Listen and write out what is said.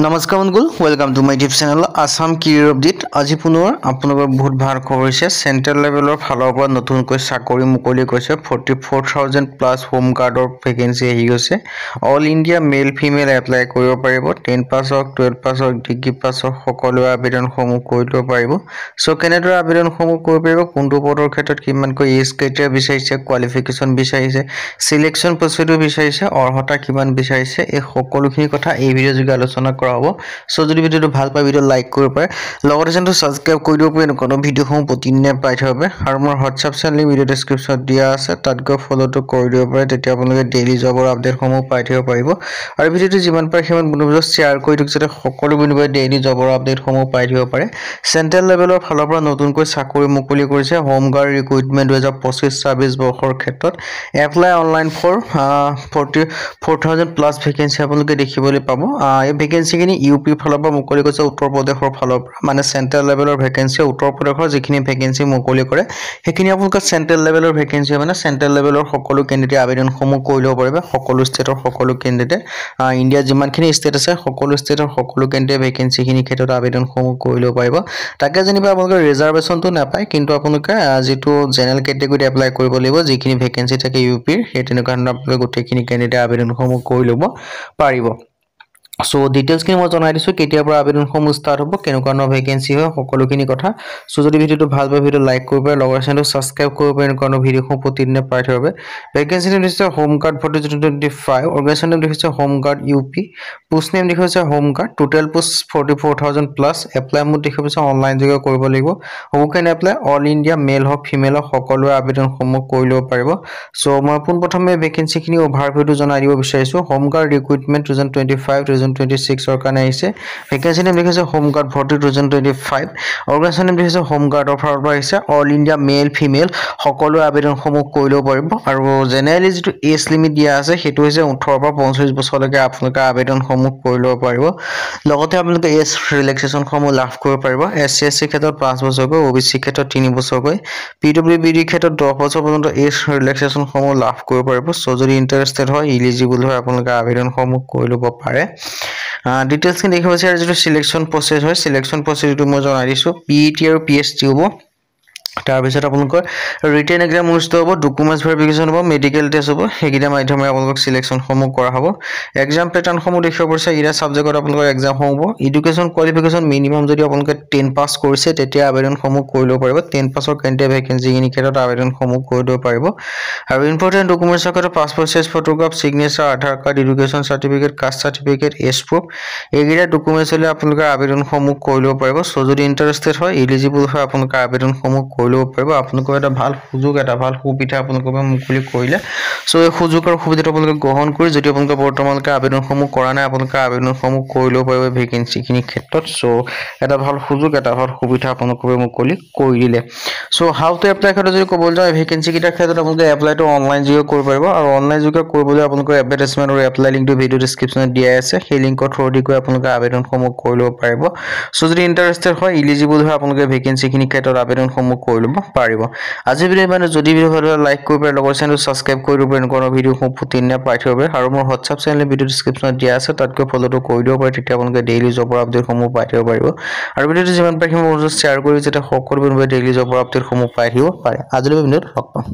নমস্কাৰ বন্ধুসকল, welcome to my YouTube channel Assam career update. আজি পুনৰ আপোনালোকৰ বহুত ভাল খবৰ হৈছে। চেন্ট্ৰেল লেভেলৰ ফালৰ পৰা নতুনকৈ চাকৰি মুকলি কৰিছে। 44,000 প্লাছ হোম গাৰ্ডৰ ভেকেঞ্চি আহি গৈছে। All India male female apply কৰিব পাৰিব। 10 পাছ হওক, 12 পাছ হওক, ডিগ্ৰী পাছ হওক, সকলোৱে আবেদনসমূহ কৰি ল'ব পাৰিব। চ' কেনেদৰে আবেদনসমূহ কৰিব পাৰিব, কোনটো পদৰ ক্ষেত্ৰত কিমানকৈ এজ ক্ৰাইটেৰিয়া বিচাৰিছে, কোৱালিফিকেশ্যন বিচাৰিছে, সিলেকশ্যন প্ৰচিডিউৰ বিচাৰিছে, অৰ্হতা কিমান বিচাৰিছে, এই সকলোখিনি কথা এই ভিডিঅ' যোগে আলোচনা কৰা হ'ব। সো যদি ভিডিওটো ভাল পায় ভিডিও লাইক কৰিব পাৰে, লগতে চেনেলটো সাবস্ক্ৰাইব কৰি দিব পাৰে। কোনো ভিডিওসমূহ প্ৰতিদিনে পাই থাকিব পাৰে। আৰু মোৰ হোৱাটছআপ চেনেল ভিডিও ডেসক্ৰিপশ্যনত দিয়া আছে, তাত গৈ ফলোটো কৰি দিব পাৰে। তেতিয়া আপোনালোকে ডেইলি জবৰ আপডেটসমূহ পাই থাকিব পাৰিব। আৰু ভিডিওটো যিমান পাৰে সিমান বন্ধুবৰ্গক শ্বেয়াৰ কৰি দিয়ক, যাতে সকলো বন্ধুৱে ডেইলি জবৰ আপডেটসমূহ পাই থাকিব পাৰে। চেন্ট্ৰেল লেভেলৰ ফালৰ পৰা নতুনকৈ চাকৰি মুকলি কৰিছে। হোম গাৰ্ড ৰিক্ৰুটমেণ্ট 2025-26 বৰ্ষৰ ক্ষেত্ৰত apply online for 44,000 plus vacancy আপোনালোকে দেখিবলৈ পাব। এই ভেকেঞ্চিখিনি ইউপিৰ ফালৰ পৰা মুকলি কৰিছে, উত্তৰ প্ৰদেশৰ ফালৰ পৰা, মানে চেন্ট্ৰেল লেভেলৰ ভেকেঞ্চি। উত্তৰ প্ৰদেশৰ যিখিনি ভেকেঞ্চি মুকলি কৰে সেইখিনি আপোনালোকে চেন্ট্ৰেল লেভেলৰ ভেকেঞ্চি, মানে চেন্ট্ৰেল লেভেলৰ সকলো কেণ্ডিডেটে আবেদনসমূহ কৰি ল'ব পাৰিব। সকলো ষ্টেটৰ সকলো কেণ্ডিডেটে, ইণ্ডিয়াত যিমানখিনি ষ্টেট আছে সকলো ষ্টেটৰ সকলো কেণ্ডিডেটে ভেকেঞ্চিখিনিৰ ক্ষেত্ৰত আবেদনসমূহ কৰি ল'ব পাৰিব। তাকে যেনিবা আপোনালোকে ৰিজাৰ্ভেশ্যনটো নাপায়, কিন্তু আপোনালোকে যিটো জেনেৰেল কেটেগৰীত এপ্লাই কৰিব লাগিব, যিখিনি ভেকেঞ্চি থাকে ইউপিৰ, সেই তেনেকুৱা ধৰণৰ আপোনালোকে গোটেইখিনি কেণ্ডিডেটে আবেদনসমূহ কৰি ল'ব পাৰিব। সো ডিটেইলছখিনি মই জনাই দিছোঁ, কেতিয়াৰ পৰা আবেদনসমূহ ষ্টাৰ্ট হ'ব, কেনেকুৱা ধৰণৰ ভেকেঞ্চি হয়, সকলোখিনি কথা। সো যদি ভিডিওটো ভাল পায় ভিডিও লাইক কৰিব পাৰে, লগৰ চেনেলটো সাবস্ক্ৰাইব কৰিব পাৰে। এনেকুৱা ধৰণৰ ভিডিওসমূহ প্ৰতিদিনে পাই থাকিব পাৰে। ভেকেঞ্চি নেম দিছে হোম গাৰ্ড 4225, অৰ্গেনাইজেশ্যন নেম দেখিছে home guard UP, post name দেখিছে home guard, total post 44,000 plus. Apply mode দেখিছে অনলাইন যোগে কৰিব লাগিব। Who can apply, all India male হওক ফিমেল হওক সকলোৱে আবেদনসমূহ কৰি ল'ব পাৰিব। সো মই পোনপ্ৰথমে ভেকেঞ্চিখিনি অভাৰভিউটো জনাই দিব বিচাৰিছোঁ। হোম গাৰ্ড ৰিক্ৰুটমেণ্ট 2025-2026 কাৰণে আহিছে। ভেকেঞ্চি নেম দেখিছে হোম গাৰ্ড 4225, অৰ্গেনাইজেশ্যন নেম দেখিছে হোম গাৰ্ডৰ ফালৰ পৰা আহিছে। অল ইণ্ডিয়া মেল ফিমেল সকলোৱে আবেদনসমূহ কৰি ল'ব পাৰিব। আৰু জেনেৰেলি যিটো এজ লিমিট দিয়া আছে সেইটো হৈছে 18 পৰা 45 বছৰলৈকে আপোনালোকে আবেদনসমূহ কৰি ল'ব পাৰিব। লগতে আপোনালোকে এজ ৰিলেক্সেশ্যনসমূহ লাভ কৰিব পাৰিব। SC SC ক্ষেত্ৰত 5 বছৰকৈ, OBC ক্ষেত্ৰত 3 বছৰকৈ, PWBD ক্ষেত্ৰত 10 বছৰ পৰ্যন্ত এজ ৰিলেক্সেশ্যনসমূহ লাভ কৰিব পাৰিব। সো যদি ইণ্টাৰেষ্টেড হয়, ইলিজিবল হয়, আপোনালোকে আবেদনসমূহ কৰি ল'ব পাৰে। ডিটেইলছখিনি দেখিব বিচাৰে। যিটো সিলেকশ্যন প্ৰচেছ হয়, সিলেকশ্যন প্ৰচেছটো মই জনাই দিছোঁ। PET আৰু PST হ'ব। তাৰপিছত আপোনালোকৰ ৰিটেন এক্সাম অনুষ্ঠিত হ'ব, ডকুমেণ্টছ ভেৰিফিকেশ্যন হ'ব, মেডিকেল টেষ্ট হ'ব। সেইকেইটা মাধ্যমেৰে আপোনালোকক সিলেকশ্যনসমূহ কৰা হ'ব। এক্সাম পেটাৰ্ণসমূহ দেখিব পাৰিছে। এইকেইটা ছাবজেক্টত আপোনালোকৰ এক্সামসমূহ হ'ব। এডুকেশ্যন কোৱালিফিকেশ্যন মিনিমাম যদি আপোনালোকে 10 পাছ কৰিছে তেতিয়া আবেদনসমূহ কৰি ল'ব পাৰিব। 10 পাছৰ কেণ্ডিডেট ভেকেঞ্চিখিনিৰ ক্ষেত্ৰত আবেদনসমূহ কৰি ল'ব পাৰিব। আৰু ইম্পৰ্টেণ্ট ডকুমেণ্টছৰ ক্ষেত্ৰত passport size photograph, signature, Aadhaar card, education certificate, caste certificate, age proof, এইকেইটা ডকুমেণ্টছ হ'লে আপোনালোকে আবেদনসমূহ কৰি ল'ব পাৰিব। সো যদি ইণ্টাৰেষ্টেড হয়, ইলিজিবল হয়, আপোনালোকে আবেদনসমূহ কৰি ল'ব পাৰিব। আপোনালোকৰ এটা ভাল সুযোগ, এটা ভাল সুবিধা আপোনালোকৰ মুকলি কৰিলে। সো এই সুযোগ আৰু সুবিধাটো আপোনালোকে গ্ৰহণ কৰি, যদি আপোনালোকে বৰ্তমানলৈকে আবেদনসমূহ কৰা নাই, আপোনালোকে আবেদনসমূহ কৰি ল'ব পাৰিব ভেকেঞ্চিখিনিৰ ক্ষেত্ৰত। সো এটা ভাল সুযোগ, এটা ভাল সুবিধা আপোনালোকে মুকলি কৰি দিলে। সো হাউ টু এপ্লাই ক্ষেত্ৰত যদি ক'বলৈ যাওঁ, ভেকেঞ্চিকেইটাৰ ক্ষেত্ৰত আপোনালোকে এপ্লাইটো অনলাইন যোগে কৰিব পাৰিব। আৰু অনলাইন যোগে কৰিবলৈ আপোনালোকৰ এডভাৰটাইজমেণ্ট আৰু এপ্লাই লিংকটো ভিডিও ডেছক্ৰিপশ্যনত দিয়া আছে। সেই লিংকৰ থ্ৰুদি গৈ আপোনালোকে আবেদনসমূহ কৰি ল'ব পাৰিব। সো যদি ইণ্টাৰেষ্টেড হয়, ইলিজিবল হয়, আপোনালোকে ভেকেঞ্চিখিনিৰ ক্ষেত্ৰত আবেদনসমূহ কৰি ল'ব পাৰিব। আজি ভিডিও মানে যদি ভিডিও ভাল লাগে লাইক কৰিব পাৰে, লগৰ চেনেলটো সাবস্ক্ৰাইব কৰি দিব পাৰে। এনেকুৱা ভিডিওসমূহ প্ৰতিদিনে পাই থাকিব পাৰে। আৰু মোৰ হোৱাটছআপ চেনেল ভিডিও ডেছক্ৰিপশ্যনত দিয়া আছে, তাত গৈ ফলোটো কৰি দিব পাৰে। তেতিয়া আপোনালোকে ডেইলি জবৰ আপডেটসমূহ পাই থাকিব পাৰিব। আৰু ভিডিওটো যিমান পাৰে সিমান শ্বেয়াৰ কৰি, যাতে সকলো বন্ধুৱে ডেইলি জবৰ আপডেটসমূহ পাই থাকিব পাৰে। আজিলৈ ভিডিঅ'ত লগ পাম।